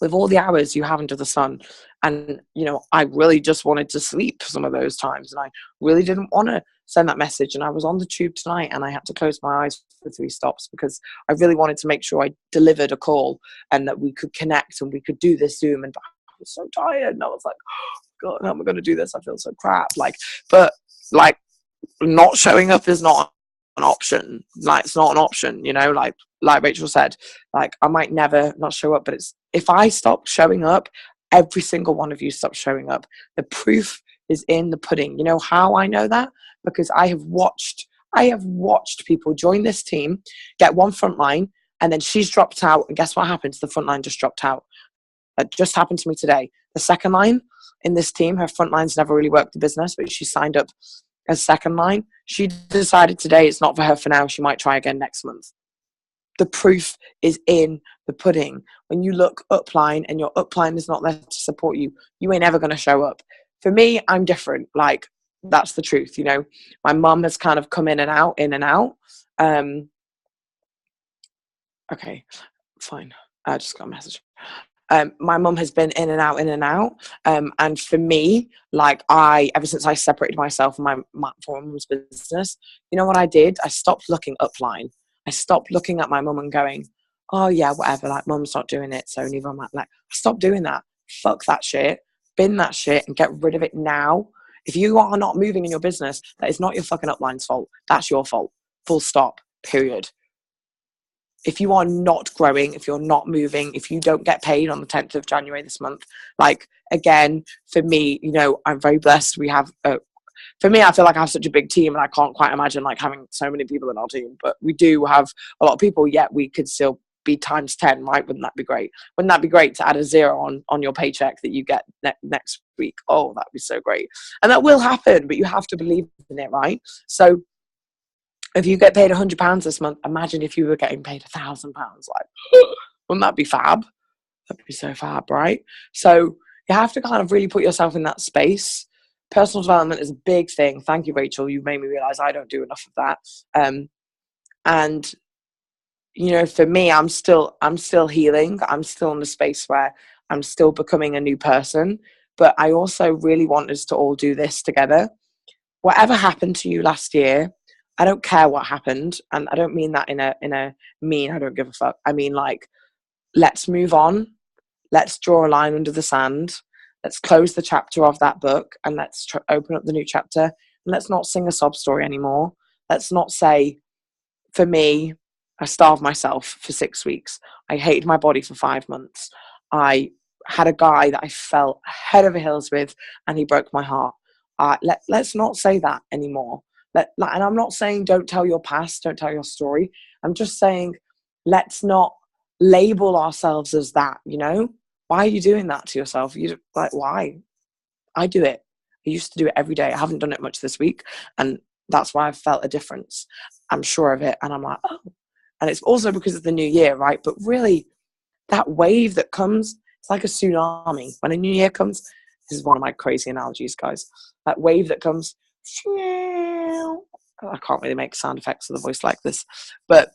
With all the hours you have under the sun. And, you know, I really just wanted to sleep some of those times. And I really didn't want to send that message. And I was on the tube tonight and I had to close my eyes for 3 stops because I really wanted to make sure I delivered a call and that we could connect and we could do this Zoom. And I was so tired. And I was like, oh, God, how am I going to do this? I feel so crap. But not showing up is not an option. Like, it's not an option, you know, like Rachel said, like I might never not show up, but it's, if I stop showing up, every single one of you stop showing up. The proof is in the pudding. You know how I know that? Because I have watched people join this team, get one front line, and then she's dropped out, and guess what happens? The front line just dropped out. That just happened to me today. The second line in this team, her front line's never really worked the business, but she signed up as second line. She decided today it's not for her for now. She might try again next month. The proof is in the pudding. When you look upline and your upline is not there to support you, you ain't ever going to show up. For me, I'm different. Like, that's the truth, you know. My mum has kind of come in and out. Okay, fine. I just got a message. My mum has been in and out. And for me, like ever since I separated myself from my mum's business, you know what I did? I stopped looking upline. I stopped looking at my mum and going, oh yeah, whatever, like mum's not doing it, so neither am I. Like, stop doing that. Fuck that shit. Bin that shit and get rid of it now. If you are not moving in your business, that is not your fucking upline's fault. That's your fault. Full stop. Period. If you are not growing, if you're not moving, if you don't get paid on the 10th of January this month, like, again, for me, you know, I'm very blessed. We have for me, I feel like I have such a big team and I can't quite imagine like having so many people in our team, but we do have a lot of people, yet we could still be times 10, right? Wouldn't that be great? Wouldn't that be great to add a 0 on your paycheck that you get next week? Oh, that'd be so great. And that will happen, but you have to believe in it, right? So if you get paid £100 this month, imagine if you were getting paid £1,000. Like, wouldn't that be fab? That'd be so fab, right? So you have to kind of really put yourself in that space. Personal development is a big thing. Thank you, Rachel. You made me realize I don't do enough of that. And you know, for me, I'm still healing. I'm still in the space where I'm still becoming a new person. But I also really want us to all do this together. Whatever happened to you last year, I don't care what happened, and I don't mean that in a mean, I don't give a fuck. I mean, like, let's move on. Let's draw a line under the sand. Let's close the chapter of that book and let's open up the new chapter. And let's not sing a sob story anymore. Let's not say, for me, I starved myself for 6 weeks. I hated my body for 5 months. I had a guy that I fell head over heels with and he broke my heart. Let's not say that anymore. And I'm not saying don't tell your past, don't tell your story. I'm just saying let's not label ourselves as that, you know? Why are you doing that to yourself? Why? I do it. I used to do it every day. I haven't done it much this week. And that's why I've felt a difference. I'm sure of it. And I'm like, oh. And it's also because of the new year, right? But really, that wave that comes, it's like a tsunami. When a new year comes, this is one of my crazy analogies, guys. That wave that comes, I can't really make sound effects with a voice like this. But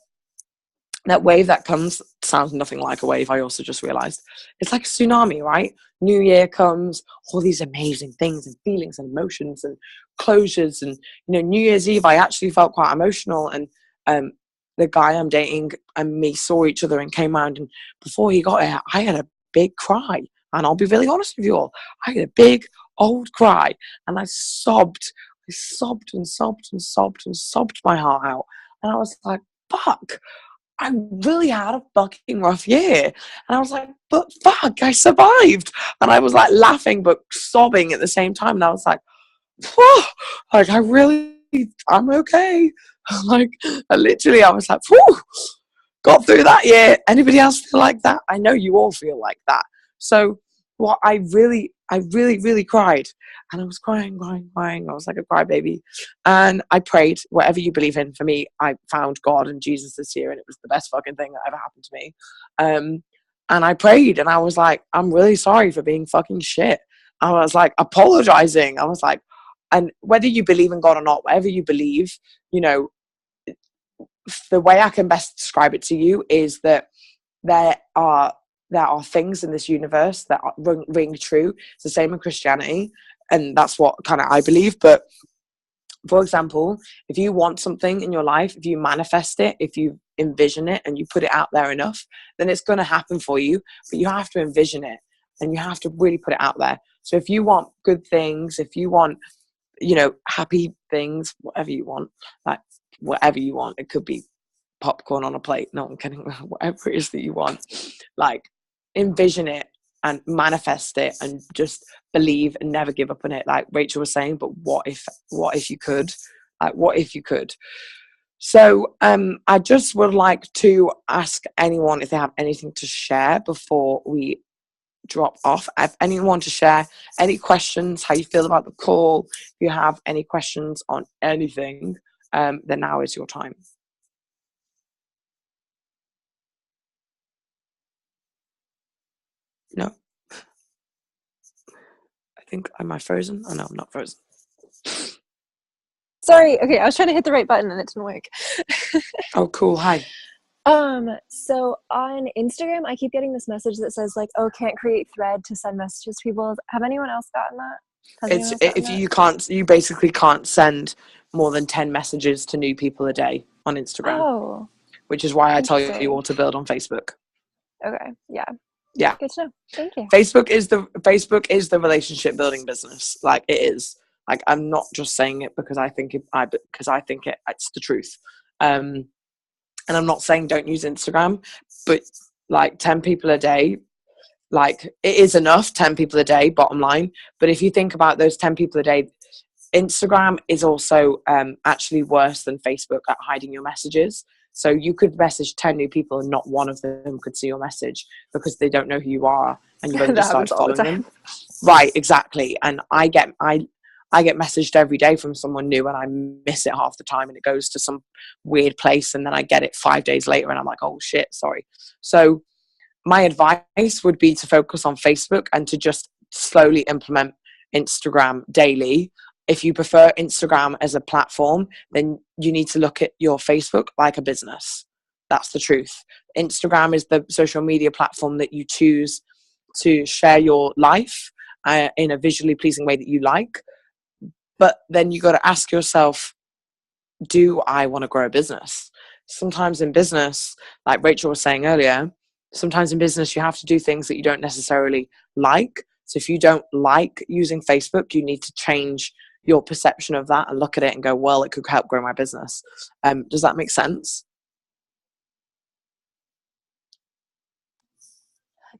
that wave that comes sounds nothing like a wave. I also just realized it's like a tsunami, right? New year comes, all these amazing things and feelings and emotions and closures. And New Year's Eve I actually felt quite emotional, and the guy I'm dating and me saw each other and came around, and before he got here I had a big cry, and I'll be really honest with you all, I had a big old cry, and I sobbed and sobbed and sobbed and sobbed my heart out, and I was like, fuck, I really had a fucking rough year. And I was like, but fuck, I survived. And I was like laughing but sobbing at the same time, and I was like, whew, like I'm okay. Like I was like, whew, got through that year. Anybody else feel like that? I know you all feel like that. So what I really cried, and I was crying. I was like a crybaby, and I prayed. Whatever you believe in, for me, I found God and Jesus this year, and it was the best fucking thing that ever happened to me. And I prayed, and I was like, I'm really sorry for being fucking shit. I was like apologizing. I was like, and whether you believe in God or not, whatever you believe, the way I can best describe it to you is that there are things in this universe that ring true. It's the same in Christianity, and that's what kind of I believe. But for example, if you want something in your life, if you manifest it, if you envision it and you put it out there enough, then it's going to happen for you. But you have to envision it, and you have to really put it out there. So if you want good things, if you want, happy things, whatever you want, it could be popcorn on a plate, no, I'm kidding, whatever it is that you want, like envision it and manifest it, and just believe and never give up on it, like Rachel was saying. But what if you could, so I just would like to ask anyone if they have anything to share before we drop off. If anyone to share any questions, how you feel about the call, if you have any questions on anything, then now is your time. No. I think, am I frozen? Oh no, I'm not frozen. Sorry. Okay, I was trying to hit the right button and it didn't work. Oh, cool. Hi. So on Instagram, I keep getting this message that says like, "Oh, can't create thread to send messages to people." Have anyone else gotten that? You basically can't send more than 10 messages to new people a day on Instagram. Oh. Which is why I tell you all to build on Facebook. Okay. Yeah. Yeah. Good to know. Thank you. Facebook is the relationship building business. Like it is. Like I'm not just saying it because I think it's the truth. And I'm not saying don't use Instagram, but like 10 people a day, like it is enough, 10 people a day, bottom line. But if you think about those 10 people a day, Instagram is also actually worse than Facebook at hiding your messages. So you could message 10 new people and not one of them could see your message because they don't know who you are and you've only just started following them. Right, exactly. And I get messaged every day from someone new, and I miss it half the time, and it goes to some weird place, and then I get it 5 days later and I'm like, oh shit, sorry. So my advice would be to focus on Facebook and to just slowly implement Instagram daily. If you prefer Instagram as a platform, then you need to look at your Facebook like a business. That's the truth. Instagram is the social media platform that you choose to share your life in a visually pleasing way that you like. But then you got to ask yourself, do I want to grow a business? Sometimes in business, like Rachel was saying earlier, sometimes in business you have to do things that you don't necessarily like. So if you don't like using Facebook, you need to change your perception of that and look at it and go, well, it could help grow my business. Does that make sense?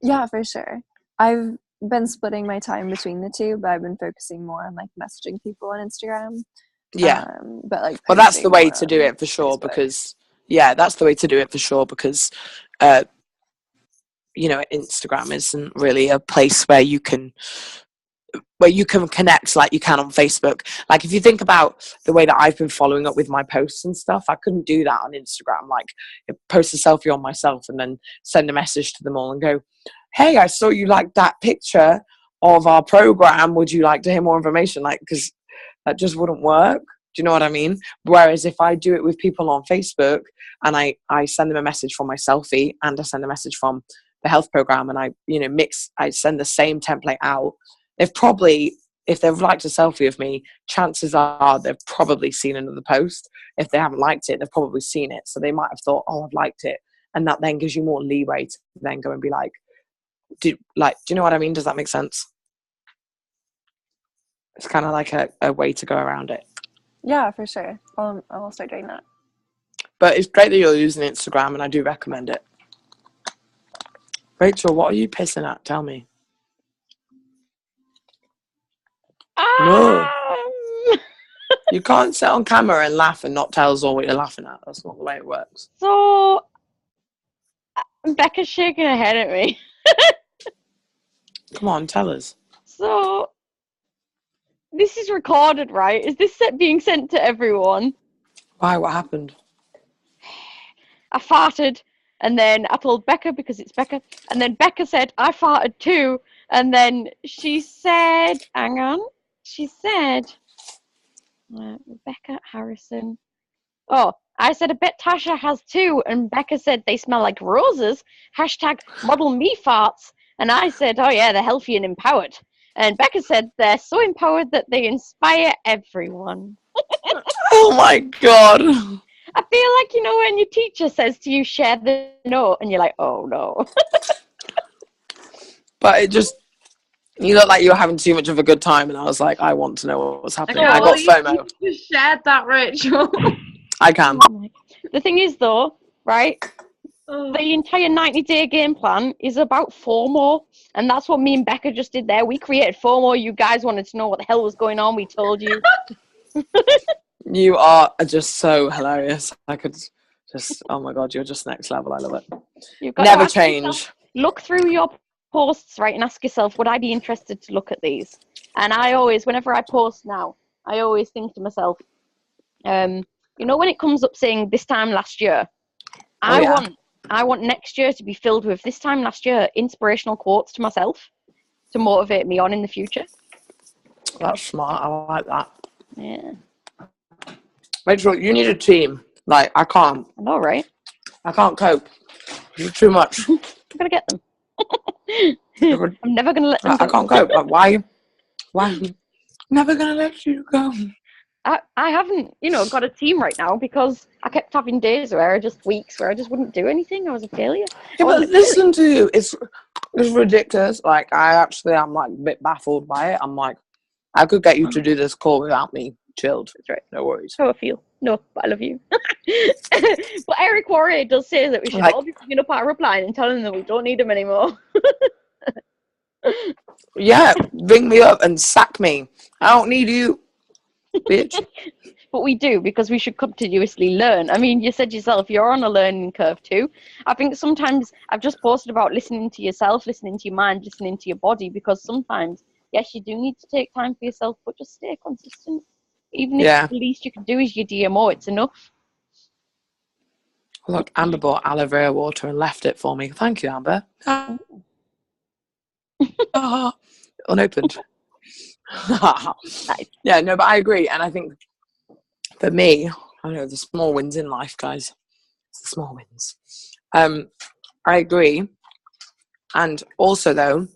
Yeah, for sure. I've been splitting my time between the two, but I've been focusing more on like messaging people on Instagram. Yeah. But like, well, that's the way to do it for sure, Facebook. because that's the way to do it for sure, because Instagram isn't really a place where you can connect like you can on Facebook. Like if you think about the way that I've been following up with my posts and stuff, I couldn't do that on Instagram. Like post a selfie on myself and then send a message to them all and go, hey, I saw you like that picture of our program, would you like to hear more information? Like, because that just wouldn't work. Do you know what I mean? Whereas if I do it with people on Facebook and I send them a message from my selfie and I send a message from the health program and I send the same template out, they've probably if they've liked a selfie of me, chances are they've probably seen another post. If they haven't liked it, they've probably seen it. So they might have thought, oh, I've liked it. And that then gives you more leeway to then go and be like, do you know what I mean? Does that make sense? It's kind of like a way to go around it. Yeah, for sure. I'll start doing that. But it's great that you're using Instagram, and I do recommend it. Rachel, what are you pissing at? Tell me. No. You can't sit on camera and laugh and not tell us all what you're laughing at. That's not the way it works. So, Becca's shaking her head at me. Come on, tell us. So, this is recorded, right? Is this being sent to everyone? Why? What happened? I farted, and then I told Becca because it's Becca, and then Becca said, I farted too, and then she said, hang on, she said, Rebecca Harrison. Oh, I said, I bet Tasha has too, and Becca said, they smell like roses, hashtag model me farts, and I said, oh yeah, they're healthy and empowered. And Becca said they're so empowered that they inspire everyone. Oh my God. I feel like, you know, when your teacher says to you, share the note, and you're like, oh no. But it just, you look like you were having too much of a good time, and I was like, I want to know what was happening. I got FOMO. You just shared that, Rachel. I can. The thing is, though, right, the entire 90-day game plan is about FOMO, and that's what me and Becca just did there. We created FOMO. You guys wanted to know what the hell was going on. We told you. You are just so hilarious. I could just, oh my God, you're just next level. I love it. You've got Never to change. Yourself, look through your posts, right, and ask yourself, would I be interested to look at these? And I always, whenever I post now, I always think to myself, you know, when it comes up saying this time last year, I want next year to be filled with this time last year inspirational quotes to myself to motivate me on in the future. That's smart. I like that. Yeah. Rachel, you need a team. Like, I can't. I know, right? I can't cope. You're too much. I'm going to get them. I'm never going to let them go. I can't cope. Like, why? I'm never going to let you go. I haven't, you know, got a team right now because I kept having days where weeks where I just wouldn't do anything. I was a failure. Yeah, but listen to you. It's ridiculous. Like, I'm like a bit baffled by it. I'm like, I could get you to do this call without me. Chilled. That's right. No worries. How I feel. No, but I love you. But Eric Warrior does say that we should all be picking up our replying and telling them we don't need them anymore. Yeah, ring me up and sack me. I don't need you, bitch. But we do, because we should continuously learn. I mean, you said yourself, you're on a learning curve too. I think sometimes I've just posted about listening to yourself, listening to your mind, listening to your body, because sometimes, yes, you do need to take time for yourself, but just stay consistent. Even if the least you can do is your DMO, it's enough. Look, Amber bought aloe vera water and left it for me. Thank you, Amber. Unopened. Nice. Yeah, no, but I agree. And I think for me, I know the small wins in life, guys. It's the small wins. I agree. And also, though,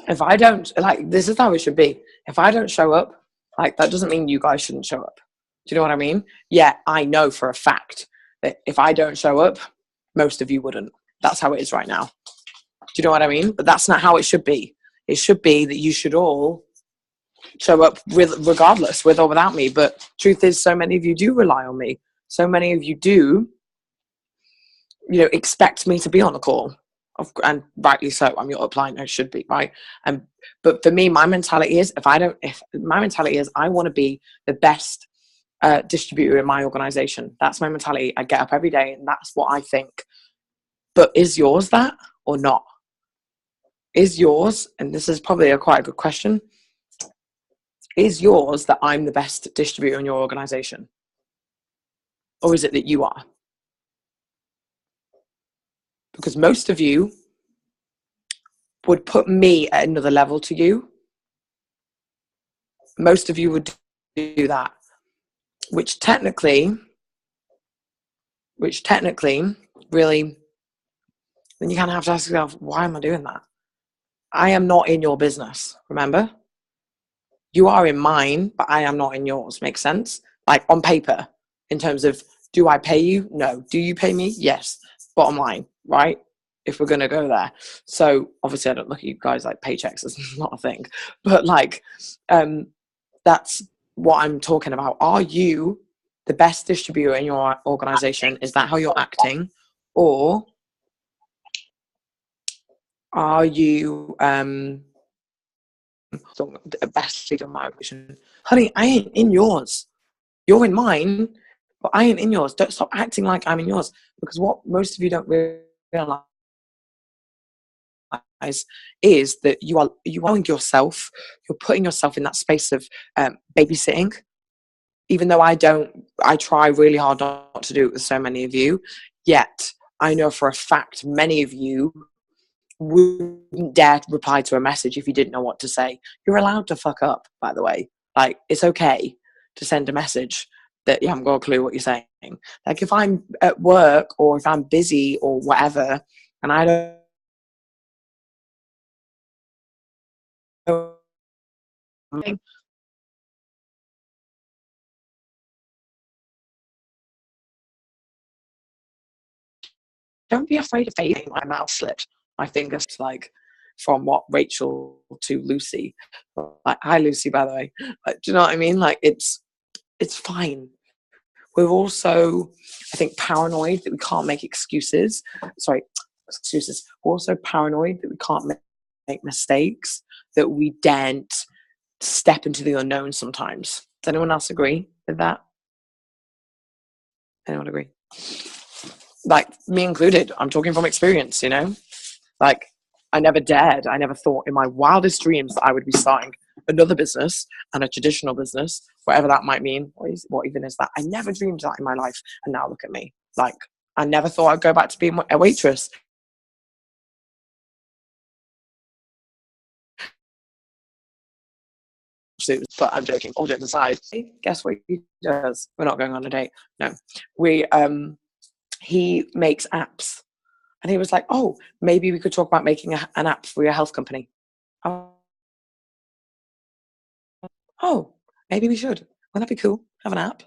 if I don't, like, this is how it should be. If I don't show up, like, that doesn't mean you guys shouldn't show up. Do you know what I mean? Yeah, I know for a fact that if I don't show up, most of you wouldn't. That's how it is right now. Do you know what I mean? But that's not how it should be. It should be that you should all show up regardless, with or without me. But truth is, so many of you do rely on me. So many of you do, you know, expect me to be on the call. And rightly so. I'm your upline. I should be, right? But for me, my mentality is, I want to be the best distributor in my organization. That's my mentality. I get up every day and that's what I think. But is yours that or not? Is yours, and this is probably quite a good question, is yours that I'm the best distributor in your organization? Or is it that you are? Because most of you would put me at another level to you. Most of you would do that, which technically, really, then you kind of have to ask yourself, why am I doing that? I am not in your business, remember? you are in mine, but I am not in yours. Makes sense? Like on paper, in terms of, do I pay you? No. Do you pay me? Yes. Bottom line, right? If we're going to go there. So obviously I don't look at you guys like paychecks. It's not a thing. But like, that's what I'm talking about. Are you the best distributor in your organization? Is that how you're acting? Or are you the best leader in my organization? Honey, I ain't in yours. You're in mine, but I ain't in yours. Don't stop acting like I'm in yours. Because what most of you don't realize is that you are yourself. You're putting yourself in that space of babysitting. Even though I try really hard not to do it with so many of you, yet I know for a fact many of you wouldn't dare to reply to a message if you didn't know what to say. You're allowed to fuck up, by the way. Like, it's okay to send a message that you haven't got a clue what you're saying. Like, if I'm at work or if I'm busy or whatever, and I don't don't be afraid of failing. My mouth slipped. My fingers, like, from what Rachel to Lucy. Like, hi Lucy, by the way. Like, do you know what I mean? Like, it's fine. We're also, I think, paranoid that we can't make excuses. Sorry, excuses. We're also paranoid that we can't make mistakes, that we daren't step into the unknown sometimes. Does anyone else agree with that? Anyone agree? Like, me included, I'm talking from experience, you know? Like, I never thought in my wildest dreams that I would be starting another business and a traditional business, whatever that might mean. What even is that? I never dreamed that in my life. And now look at me. Like, I never thought I'd go back to being a waitress. But I'm joking. All jokes aside, guess what he does? We're not going on a date. No. He makes apps. And he was like, oh, maybe we could talk about making an app for your health company. Oh, maybe we should. Wouldn't that be cool? Have an app?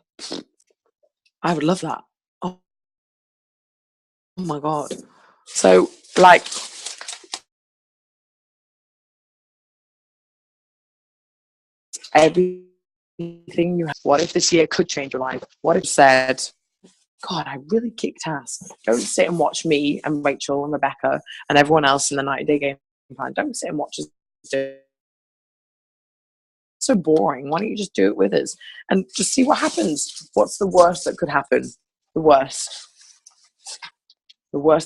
I would love that. Oh my God. So, like, everything you have. What if this year could change your life? What if you said, God, I really kicked ass. Don't sit and watch me and Rachel and Rebecca and everyone else in the 90-day game plan. Don't sit and watch us do it. So boring. Why don't you just do it with us and just see what happens? What's the worst that could happen? The worst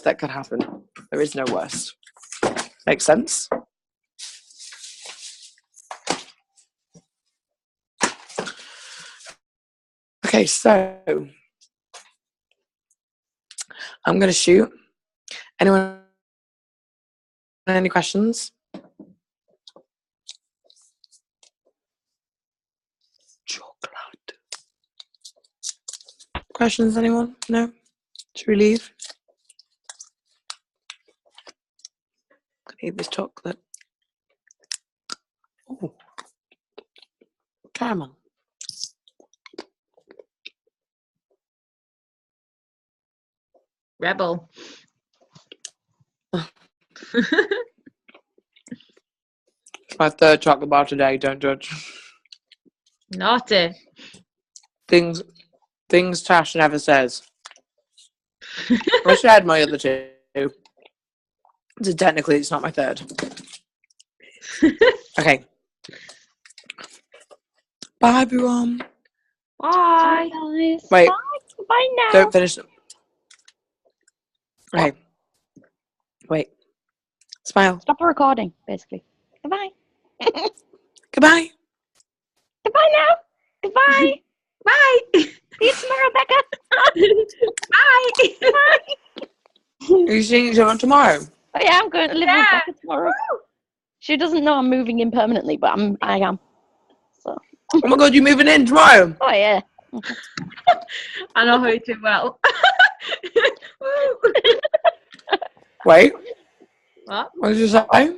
that could happen. There is no worst. Makes sense? Okay, so I'm going to shoot. Anyone? Any questions? Chocolate. Questions, anyone? No? Should we leave? I need this chocolate. Oh, caramel. Rebel. It's my third chocolate bar today. Don't judge. Naughty. Things Tash never says. I should add my other two. So technically, it's not my third. Okay. Bye, everyone. Bye. Guys. Wait. Bye now. Don't finish. Okay. Wait. Smile. Stop the recording, basically. Goodbye. Goodbye. Goodbye now. Goodbye. Bye. See you tomorrow, Becca. Bye. Are you seeing each other tomorrow? Oh yeah, I'm going to live with Becca tomorrow. She doesn't know I'm moving in permanently, but I am. So. Oh my God, you moving in tomorrow? Oh yeah. I know her too well. Wait. What? What did you say?